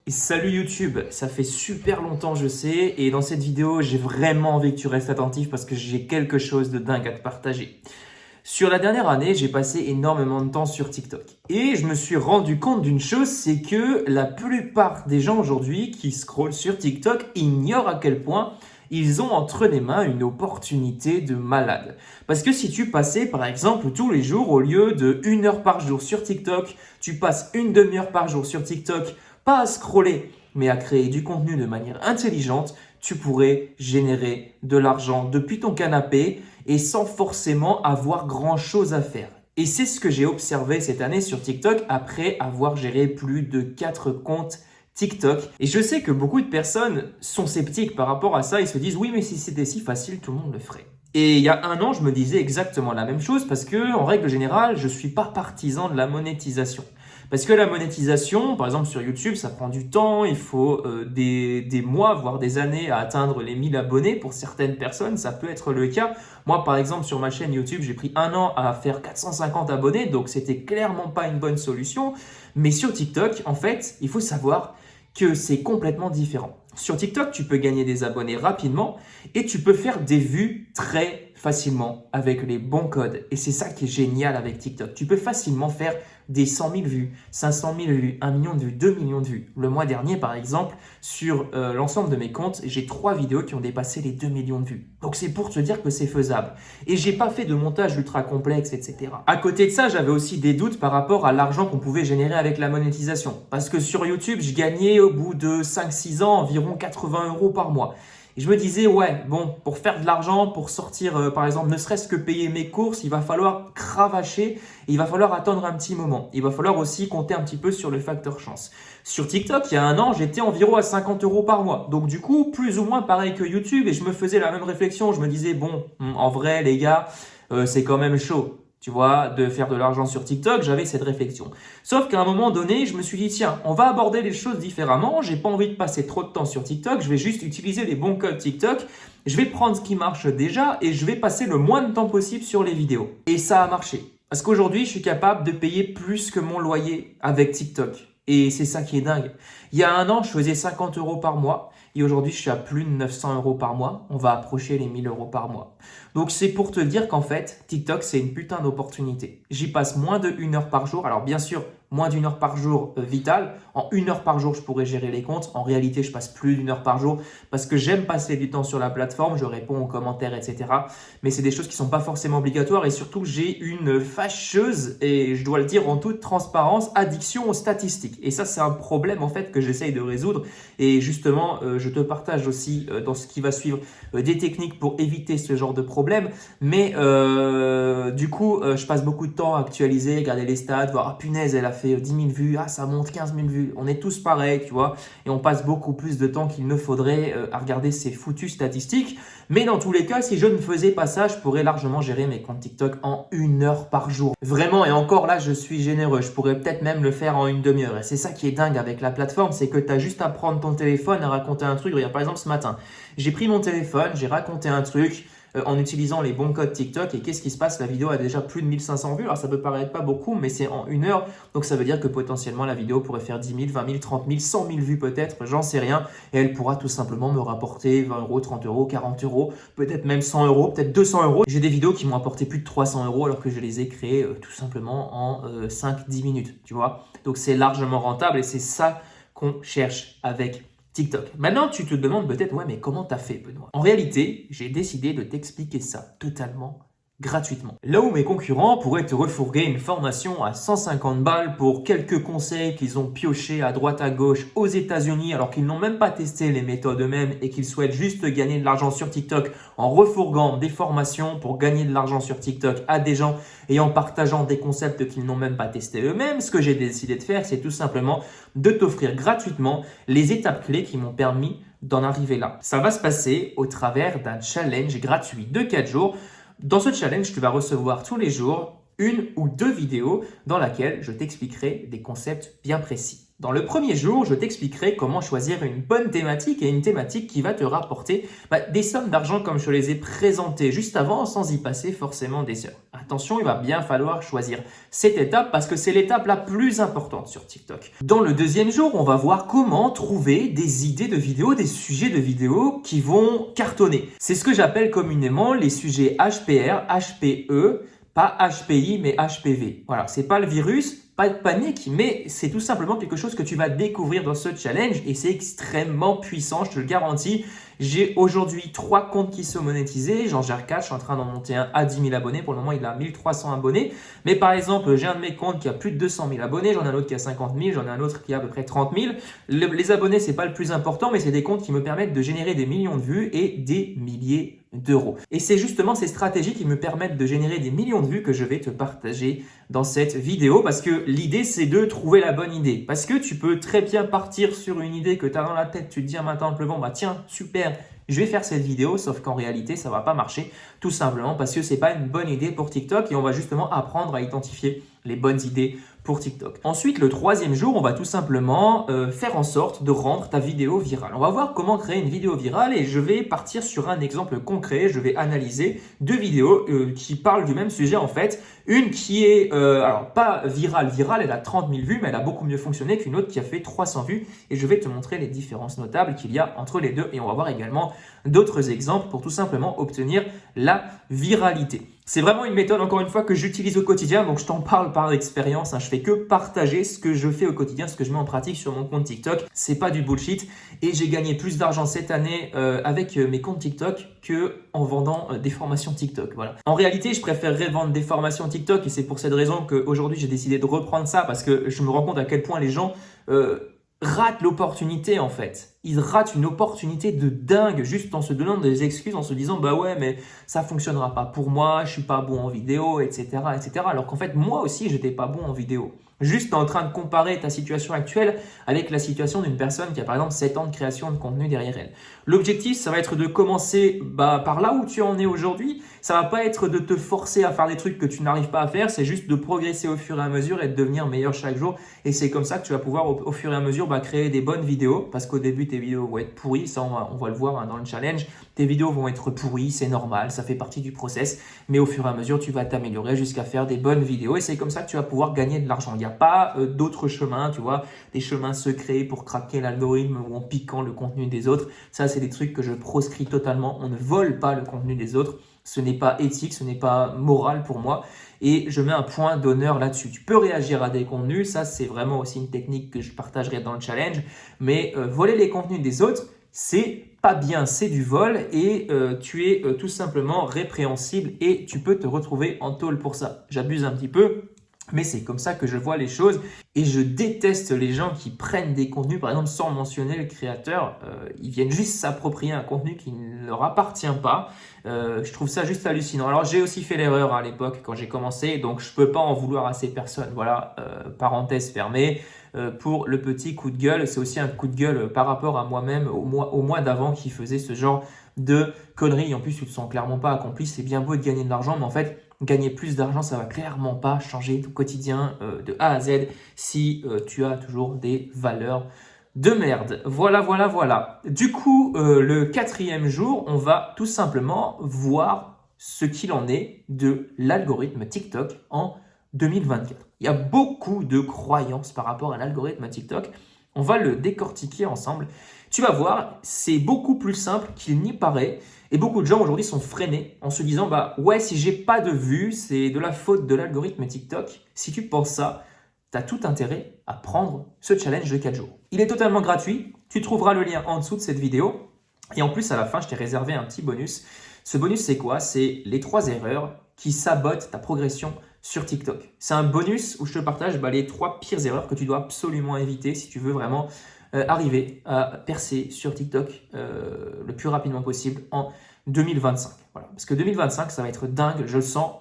Salut YouTube, ça fait super longtemps je sais et dans cette vidéo j'ai vraiment envie que tu restes attentif parce que j'ai quelque chose de dingue à te partager. Sur la dernière année, j'ai passé énormément de temps sur TikTok et je me suis rendu compte d'une chose, c'est que la plupart des gens aujourd'hui qui scrollent sur TikTok ignorent à quel point ils ont entre les mains une opportunité de malade. Parce que si tu passais par exemple tous les jours, au lieu de 1 heure par jour sur TikTok, tu passes une demi-heure par jour sur TikTok, pas à scroller, mais à créer du contenu de manière intelligente, tu pourrais générer de l'argent depuis ton canapé et sans forcément avoir grand-chose à faire. Et c'est ce que j'ai observé cette année sur TikTok après avoir géré plus de 4 comptes TikTok. Et je sais que beaucoup de personnes sont sceptiques par rapport à ça et se disent « Oui, mais si c'était si facile, tout le monde le ferait ». Et il y a un an, je me disais exactement la même chose parce que, en règle générale, je ne suis pas partisan de la monétisation. Parce que la monétisation, par exemple sur YouTube, ça prend du temps, il faut des mois, voire des années à atteindre les 1000 abonnés. Pour certaines personnes, ça peut être le cas. Moi, par exemple, sur ma chaîne YouTube, j'ai pris 1 an à faire 450 abonnés, donc c'était clairement pas une bonne solution. Mais sur TikTok, en fait, il faut savoir que c'est complètement différent. Sur TikTok, tu peux gagner des abonnés rapidement et tu peux faire des vues très facilement avec les bons codes. Et c'est ça qui est génial avec TikTok. Tu peux facilement faire des 100 000 vues, 500 000 vues, 1 million de vues, 2 millions de vues. Le mois dernier, par exemple, sur l'ensemble de mes comptes, j'ai 3 vidéos qui ont dépassé les 2 millions de vues. Donc, c'est pour te dire que c'est faisable. Et j'ai pas fait de montage ultra complexe, etc. À côté de ça, j'avais aussi des doutes par rapport à l'argent qu'on pouvait générer avec la monétisation. Parce que sur YouTube, je gagnais au bout de 5-6 ans environ 80 € par mois. Et je me disais, ouais, bon, pour faire de l'argent, pour sortir, par exemple, ne serait-ce que payer mes courses, il va falloir cravacher et il va falloir attendre un petit moment. Il va falloir aussi compter un petit peu sur le facteur chance. Sur TikTok, il y a un an, j'étais environ à 50 € par mois. Donc du coup, plus ou moins pareil que YouTube et je me faisais la même réflexion. Je me disais, bon, en vrai, les gars, c'est quand même chaud. Tu vois, de faire de l'argent sur TikTok, j'avais cette réflexion. Sauf qu'à un moment donné, je me suis dit, tiens, on va aborder les choses différemment. J'ai pas envie de passer trop de temps sur TikTok. Je vais juste utiliser les bons codes TikTok. Je vais prendre ce qui marche déjà et je vais passer le moins de temps possible sur les vidéos. Et ça a marché. Parce qu'aujourd'hui, je suis capable de payer plus que mon loyer avec TikTok. Et c'est ça qui est dingue. Il y a un an, je faisais 50 € par mois. Et aujourd'hui, je suis à plus de 900 € par mois. On va approcher les 1000 € par mois. Donc, c'est pour te dire qu'en fait, TikTok, c'est une putain d'opportunité. J'y passe moins de 1 heure par jour. Alors, bien sûr, moins d'1 heure par jour vital. En 1 heure par jour, je pourrais gérer les comptes. En réalité, je passe plus d'1 heure par jour parce que j'aime passer du temps sur la plateforme. Je réponds aux commentaires, etc. Mais c'est des choses qui sont pas forcément obligatoires. Et surtout, j'ai une fâcheuse, et je dois le dire en toute transparence, addiction aux statistiques. Et ça, c'est un problème en fait que j'essaye de résoudre. Et justement, je te partage aussi dans ce qui va suivre des techniques pour éviter ce genre de problème. Mais du coup, je passe beaucoup de temps à actualiser, regarder les stats, voir ah punaise, elle a fait 10 000 vues, ah ça monte 15 000 vues. On est tous pareils, tu vois. Et on passe beaucoup plus de temps qu'il ne faudrait à regarder ces foutues statistiques. Mais dans tous les cas, si je ne faisais pas ça, je pourrais largement gérer mes comptes TikTok en 1 heure par jour. Vraiment, et encore là, je suis généreux. Je pourrais peut-être même le faire en une demi-heure. Et c'est ça qui est dingue avec la plateforme, c'est que tu as juste à prendre ton téléphone, à raconter un truc. Regarde, par exemple, ce matin, j'ai pris mon téléphone, j'ai raconté un truc en utilisant les bons codes TikTok. Et qu'est-ce qui se passe? La vidéo a déjà plus de 1500 vues. Alors, ça peut paraître pas beaucoup, mais c'est en 1 heure. Donc, ça veut dire que potentiellement, la vidéo pourrait faire 10 000, 20 000, 30 000, 100 000 vues peut-être. J'en sais rien. Et elle pourra tout simplement me rapporter 20 €, 30 €, 40 €, peut-être même 100 €, peut-être 200 €. J'ai des vidéos qui m'ont apporté plus de 300 € alors que je les ai créées tout simplement en 5-10 minutes, tu vois. Donc, c'est largement rentable et c'est ça qu'on cherche avec TikTok. Maintenant, tu te demandes peut-être, ouais, mais comment t'as fait, Benoît? En réalité, j'ai décidé de t'expliquer ça totalement gratuitement. Là où mes concurrents pourraient te refourguer une formation à 150 balles pour quelques conseils qu'ils ont piochés à droite à gauche aux États-Unis alors qu'ils n'ont même pas testé les méthodes eux-mêmes et qu'ils souhaitent juste gagner de l'argent sur TikTok en refourguant des formations pour gagner de l'argent sur TikTok à des gens et en partageant des concepts qu'ils n'ont même pas testés eux-mêmes, ce que j'ai décidé de faire, c'est tout simplement de t'offrir gratuitement les étapes clés qui m'ont permis d'en arriver là. Ça va se passer au travers d'un challenge gratuit de 4 jours. Dans ce challenge, tu vas recevoir tous les jours 1 ou 2 vidéos dans laquelle je t'expliquerai des concepts bien précis. Dans le premier jour, je t'expliquerai comment choisir une bonne thématique et une thématique qui va te rapporter des sommes d'argent comme je te les ai présentées juste avant sans y passer forcément des heures. attention, il va bien falloir choisir cette étape parce que c'est l'étape la plus importante sur TikTok. Dans le deuxième jour, on va voir comment trouver des idées de vidéos, des sujets de vidéos qui vont cartonner. C'est ce que j'appelle communément les sujets HPR, HPE, pas HPI mais HPV. Voilà, c'est pas le virus, pas de panique, mais c'est tout simplement quelque chose que tu vas découvrir dans ce challenge et c'est extrêmement puissant, je te le garantis. J'ai aujourd'hui 3 comptes qui sont monétisés, j'en gère 4, je suis en train d'en monter un à 10 000 abonnés, pour le moment il a 1300 abonnés. Mais par exemple, j'ai un de mes comptes qui a plus de 200 000 abonnés, j'en ai un autre qui a 50 000, j'en ai un autre qui a à peu près 30 000. Les abonnés, c'est pas le plus important, mais c'est des comptes qui me permettent de générer des millions de vues et des milliers d'euros. Et c'est justement ces stratégies qui me permettent de générer des millions de vues que je vais te partager dans cette vidéo parce que l'idée c'est de trouver la bonne idée. Parce que tu peux très bien partir sur une idée que tu as dans la tête, tu te dis un matin en te levant, bah tiens, super, je vais faire cette vidéo, sauf qu'en réalité ça va pas marcher tout simplement parce que c'est pas une bonne idée pour TikTok et on va justement apprendre à identifier les bonnes idées pour TikTok. Ensuite, le troisième jour, on va tout simplement faire en sorte de rendre ta vidéo virale. On va voir comment créer une vidéo virale et je vais partir sur un exemple concret. Je vais analyser 2 vidéos qui parlent du même sujet en fait. Une qui est, alors pas virale, elle a 30 000 vues, mais elle a beaucoup mieux fonctionné qu'une autre qui a fait 300 vues. Et je vais te montrer les différences notables qu'il y a entre les deux. Et on va voir également d'autres exemples pour tout simplement obtenir la viralité. C'est vraiment une méthode, encore une fois, que j'utilise au quotidien. Donc, je t'en parle par expérience. Je fais que partager ce que je fais au quotidien, ce que je mets en pratique sur mon compte TikTok. C'est pas du bullshit. Et j'ai gagné plus d'argent cette année avec mes comptes TikTok que en vendant des formations TikTok. Voilà. En réalité, je préférerais vendre des formations TikTok et c'est pour cette raison qu'aujourd'hui, j'ai décidé de reprendre ça parce que je me rends compte à quel point les gens ratent l'opportunité en fait. Ils ratent une opportunité de dingue juste en se donnant des excuses, en se disant bah ouais mais ça fonctionnera pas pour moi, je suis pas bon en vidéo, etc. etc. Alors qu'en fait moi aussi j'étais pas bon en vidéo. Juste en train de comparer ta situation actuelle avec la situation d'une personne qui a par exemple 7 ans de création de contenu derrière elle. L'objectif, ça va être de commencer par là où tu en es aujourd'hui. Ça va pas être de te forcer à faire des trucs que tu n'arrives pas à faire, c'est juste de progresser au fur et à mesure et de devenir meilleur chaque jour. Et c'est comme ça que tu vas pouvoir au fur et à mesure créer des bonnes vidéos parce qu'au début, tes vidéos vont être pourries. Ça, on va le voir dans le challenge. Tes vidéos vont être pourries, c'est normal, ça fait partie du process. Mais au fur et à mesure, tu vas t'améliorer jusqu'à faire des bonnes vidéos et c'est comme ça que tu vas pouvoir gagner de l'argent. Il n'y a pas d'autres chemins, tu vois, des chemins secrets pour craquer l'algorithme ou en piquant le contenu des autres. Ça, c'est des trucs que je proscris totalement. On ne vole pas le contenu des autres. Ce n'est pas éthique, ce n'est pas moral pour moi et je mets un point d'honneur là-dessus. Tu peux réagir à des contenus, ça c'est vraiment aussi une technique que je partagerai dans le challenge, mais voler les contenus des autres, c'est pas bien, c'est du vol et tu es tout simplement répréhensible et tu peux te retrouver en tôle pour ça. J'abuse un petit peu. Mais c'est comme ça que je vois les choses et je déteste les gens qui prennent des contenus, par exemple, sans mentionner le créateur. Ils viennent juste s'approprier un contenu qui ne leur appartient pas. Je trouve ça juste hallucinant. Alors, j'ai aussi fait l'erreur à l'époque quand j'ai commencé, donc je ne peux pas en vouloir à ces personnes. Voilà, parenthèse fermée. Pour le petit coup de gueule, c'est aussi un coup de gueule par rapport à moi-même au mois d'avant qui faisait ce genre de conneries. En plus, tu ne te sens clairement pas accompli. C'est bien beau de gagner de l'argent, mais en fait, gagner plus d'argent, ça va clairement pas changer ton quotidien de A à Z si tu as toujours des valeurs de merde. Voilà, voilà, voilà. Du coup, le 4e jour, on va tout simplement voir ce qu'il en est de l'algorithme TikTok en 2024. Il y a beaucoup de croyances par rapport à l'algorithme TikTok. On va le décortiquer ensemble. Tu vas voir, c'est beaucoup plus simple qu'il n'y paraît. Et beaucoup de gens aujourd'hui sont freinés en se disant bah ouais, si j'ai pas de vues, c'est de la faute de l'algorithme TikTok. Si tu penses ça, tu as tout intérêt à prendre ce challenge de 4 jours. Il est totalement gratuit. Tu trouveras le lien en dessous de cette vidéo. Et en plus, à la fin, je t'ai réservé un petit bonus. Ce bonus, c'est quoi? C'est les 3 erreurs qui sabotent ta progression sur TikTok. C'est un bonus où je te partage les 3 pires erreurs que tu dois absolument éviter si tu veux vraiment arriver à percer sur TikTok le plus rapidement possible en 2025. Voilà. Parce que 2025, ça va être dingue, je le sens.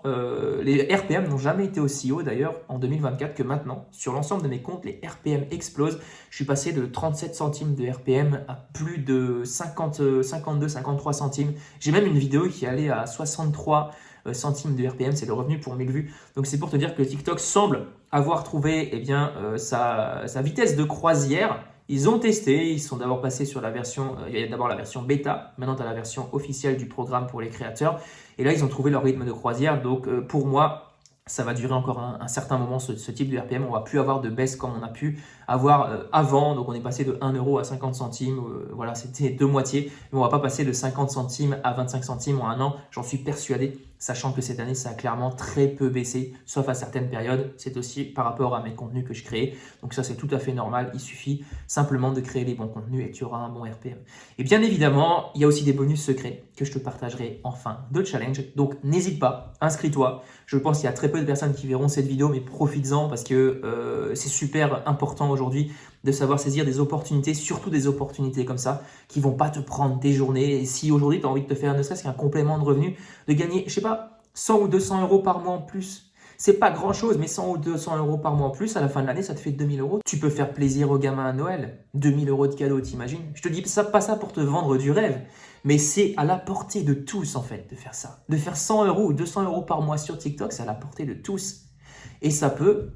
Les RPM n'ont jamais été aussi hauts d'ailleurs en 2024 que maintenant. Sur l'ensemble de mes comptes, les RPM explosent. Je suis passé de 37 centimes de RPM à plus de 50, 52, 53 centimes. J'ai même une vidéo qui allait à 63 centimes de RPM, c'est le revenu pour 1000 vues. Donc c'est pour te dire que TikTok semble avoir trouvé sa vitesse de croisière Ils ont testé, ils sont d'abord passés sur la version, il y a d'abord la version bêta, maintenant tu as la version officielle du programme pour les créateurs. Et là, ils ont trouvé leur rythme de croisière. Donc pour moi, ça va durer encore un certain moment ce type de RPM. On va plus avoir de baisse comme on a pu avoir avant. Donc on est passé de 1 euro à 50 centimes. Voilà, c'était deux moitiés. Mais on va pas passer de 50 centimes à 25 centimes en un an. J'en suis persuadé, sachant que cette année, ça a clairement très peu baissé, sauf à certaines périodes. C'est aussi par rapport à mes contenus que je crée. Donc ça, c'est tout à fait normal. Il suffit simplement de créer les bons contenus et tu auras un bon RPM. Et bien évidemment, il y a aussi des bonus secrets que je te partagerai en fin de challenge. Donc n'hésite pas, inscris-toi. Je pense qu'il y a très peu de personnes qui verront cette vidéo, mais profites-en parce que c'est super important aujourd'hui de savoir saisir des opportunités, surtout des opportunités comme ça, qui vont pas te prendre des journées. Et si aujourd'hui, tu as envie de te faire ne serait-ce qu'un complément de revenu, de gagner, je sais pas, 100 ou 200 euros par mois en plus, c'est pas grand-chose, mais 100 ou 200 euros par mois en plus, à la fin de l'année, ça te fait 2000 euros. Tu peux faire plaisir aux gamins à Noël. 2000 euros de cadeaux, t'imagines? Je te dis ça, pas ça pour te vendre du rêve, mais c'est à la portée de tous, en fait, de faire ça. De faire 100 euros ou 200 euros par mois sur TikTok, c'est à la portée de tous. Et ça peut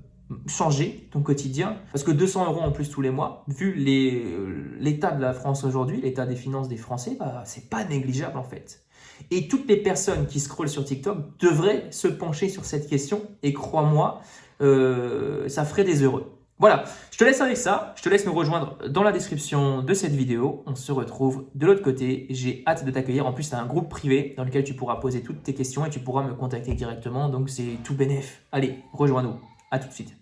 changer ton quotidien. Parce que 200 euros en plus tous les mois, vu l'état de la France aujourd'hui, l'état des finances des Français, bah, c'est pas négligeable en fait. Et toutes les personnes qui scrollent sur TikTok devraient se pencher sur cette question. Et crois-moi, ça ferait des heureux. Voilà, je te laisse avec ça. Je te laisse nous rejoindre dans la description de cette vidéo. On se retrouve de l'autre côté. J'ai hâte de t'accueillir. En plus, tu as un groupe privé dans lequel tu pourras poser toutes tes questions et tu pourras me contacter directement. Donc, c'est tout bénef. Allez, rejoins-nous. À tout de suite.